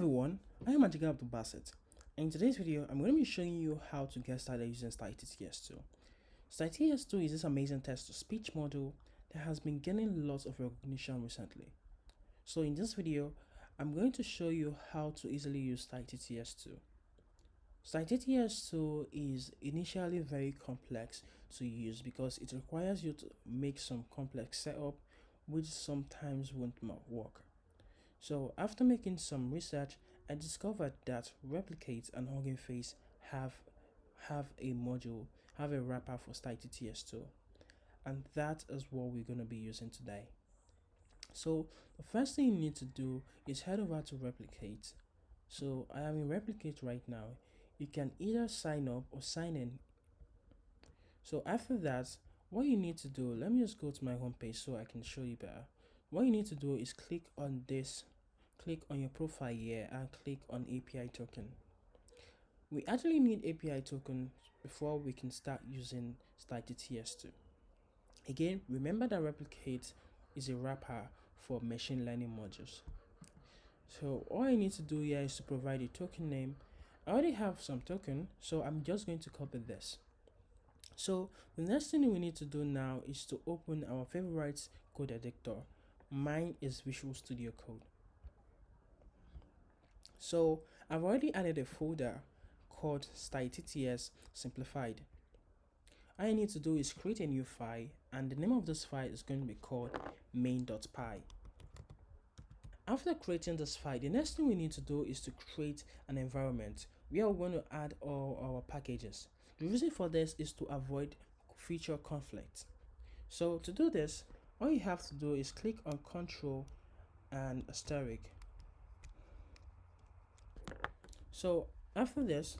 everyone, I am Magical Abdul Bassett, and in today's video I'm going to be showing you how to get started using StyleTTS2. StyleTTS2 is this amazing text-to-speech model that has been getting lots of recognition recently. So in this video, I'm going to show you how to easily use StyleTTS2. StyleTTS2 is initially very complex to use because it requires you to make some complex setup which sometimes won't work. So after making some research, I discovered that Replicate and Hugging Face have a module, have a wrapper for StyleTTS2, and that is what we're going to be using today. So the first thing you need to do is head over to Replicate. So I am in Replicate right now. You can either sign up or sign in. So after that, what you need to do, let me just go to my home page so I can show you better. What you need to do is click on your profile here and click on API token. We actually need API token before we can start using StyleTTS2. Again, remember that Replicate is a wrapper for machine learning modules. So all I need to do here is to provide a token name. I already have some token, so I'm just going to copy this. So the next thing we need to do now is to open our favorite code editor. Mine is Visual Studio Code. So I've already added a folder called StyleTTS Simplified. All I need to do is create a new file, and the name of this file is going to be called main.py. After creating this file, the next thing we need to do is to create an environment where we're going to add all our packages. The reason for this is to avoid feature conflict. So to do this, all you have to do is click on Control and asterisk. So after this,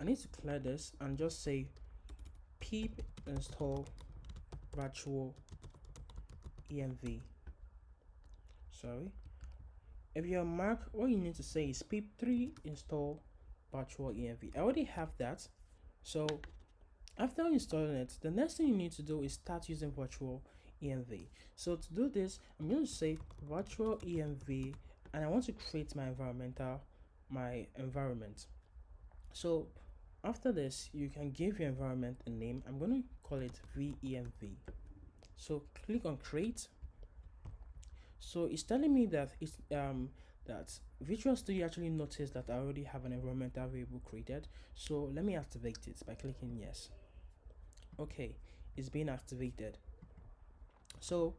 I need to clear this and just say pip install virtual env. Sorry. If you're Mac, what you need to say is pip3 install virtual env. I already have that. So after installing it, the next thing you need to do is start using virtual env. So to do this, I'm going to say virtual env, and I want to create my environment. So after this, you can give your environment a name. I'm going to call it venv. So click on create. So it's telling me that that Visual Studio actually noticed that I already have an environmental variable created. So let me activate it by clicking yes. Okay, it's being activated. So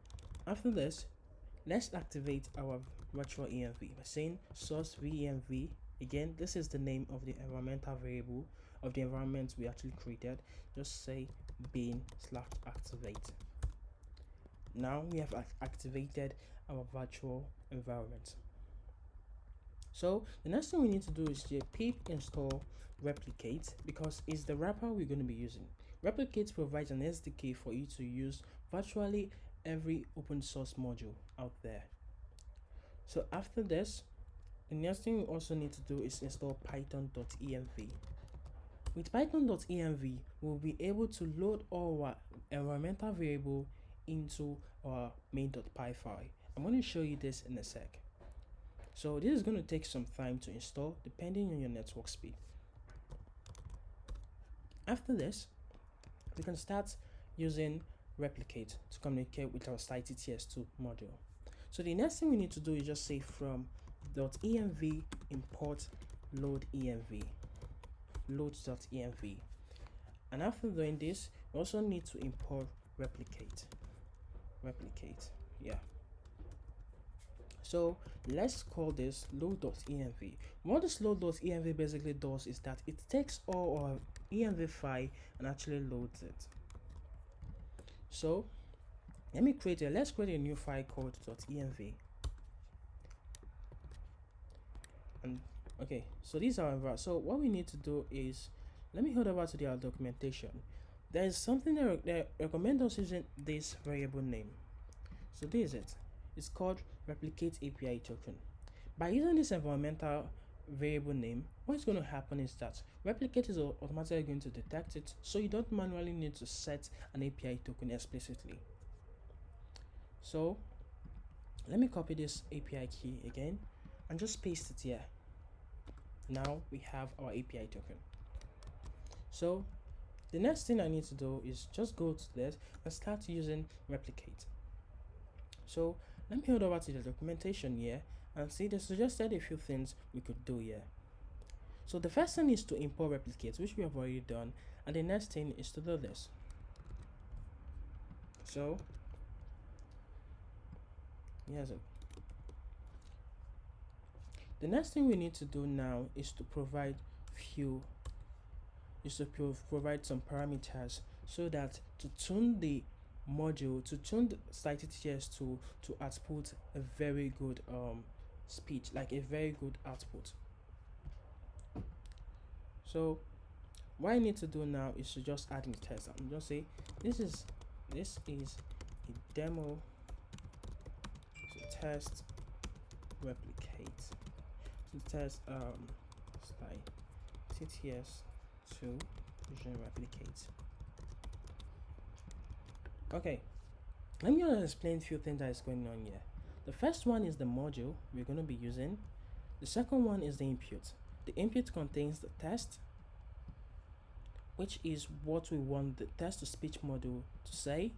after this, let's activate our virtual env by saying source venv. Again, this is the name of the environmental variable of the environment we actually created. Just say bin/activate. Now we have activated our virtual environment. So the next thing we need to do is to pip install replicate, because it's the wrapper we're going to be using. Replicate provides an SDK for you to use virtually every open source module out there. So after this, the next thing we also need to do is install python.env. With python.env, we'll be able to load all our environmental variable into our main.py file. I'm going to show you this in a sec. So this is going to take some time to install depending on your network speed. After this, we can start using Replicate to communicate with our StyleTTS2 module. So the next thing we need to do is just say from .env import load.env, loads.env, and after doing this, we also need to import replicate. Yeah. So let's call this load.env. What this load.env basically does is that it takes all our env file and actually loads it. So let's create a new file called .env. And okay, so these are our, so what we need to do is, let me head over to our documentation. There is something that recommends us using this variable name. So this is it. It's called replicate API token. By using this environmental variable name, what's going to happen is that replicate is automatically going to detect it, so you don't manually need to set an API token explicitly. So let me copy this API key again and just paste it here. Now we have our API token. So the next thing I need to do is just go to this and start using replicate. So let me head over to the documentation here and see they suggested a few things we could do here. So the first thing is to import replicate, which we have already done, and the next thing is to do this. So here's it. The next thing we need to do now is to provide provide some parameters so that to tune the module, to tune the StyleTTS2 to output a very good speech, like a very good output. So what I need to do now is to just add in the test. I'm just say this is a demo to test replicate, to test StyleTTS2 using replicate. Okay, let me explain a few things that is going on here. The first one is the module we're going to be using. The second one is the input. The input contains the test, which is what we want the text to speech module to say.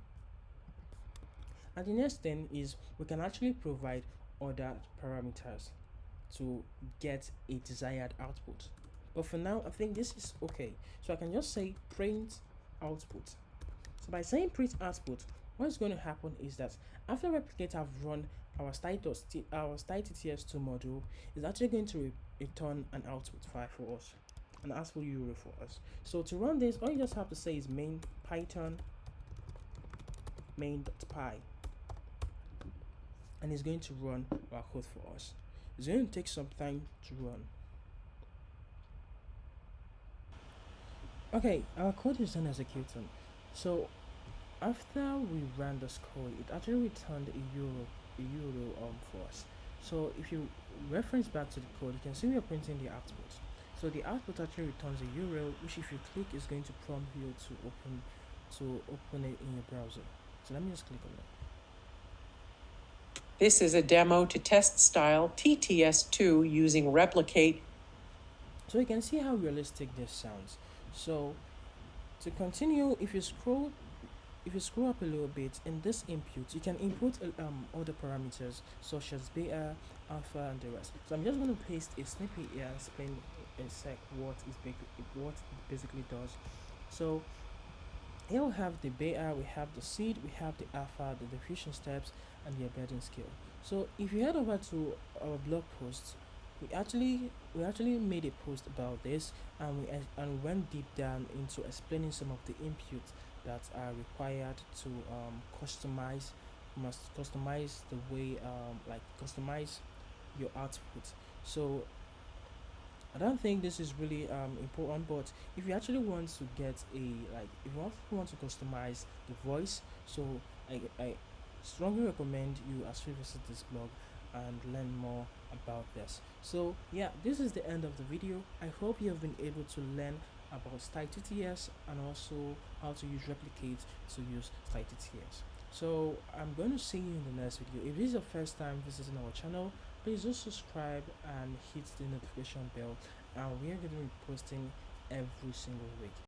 And the next thing is we can actually provide other parameters to get a desired output. But for now, I think this is okay. So I can just say print output. So by saying print output, what is going to happen is that after replicate have run our StyleTTS2 module, is actually going to return an output file for us, an output URL for us. So to run this, all you just have to say is main python main.py, and it's going to run our code for us. It's going to take some time to run. Okay, our code is done executing. So after we ran this code, it actually returned a URL for us. So if you reference back to the code, you can see we are printing the output. So the output actually returns a URL, which if you click is going to prompt you to open it in your browser. So let me just click on that. This is a demo to test StyleTTS2 using replicate. So you can see how realistic this sounds. So to continue, if you scroll up a little bit in this input, you can input other parameters such as beta, alpha, and the rest. So I'm just going to paste a snippet here and explain in a sec what it basically does. So here we have the beta, we have the seed, we have the alpha, the diffusion steps, and the embedding scale. So if you head over to our blog post, we actually made a post about this, and we went deep down into explaining some of the inputs that are required to customize the way customize your output. So I don't think this is really important, but if you actually want to get if you want to customize the voice, so I strongly recommend you actually visit this blog and learn more about this. So yeah, this is the end of the video. I hope you have been able to learn about StyleTTS and also how to use replicate to use StyleTTS. So I'm going to see you in the next video. If this is your first time visiting our channel, please do subscribe and hit the notification bell, and we are going to be posting every single week.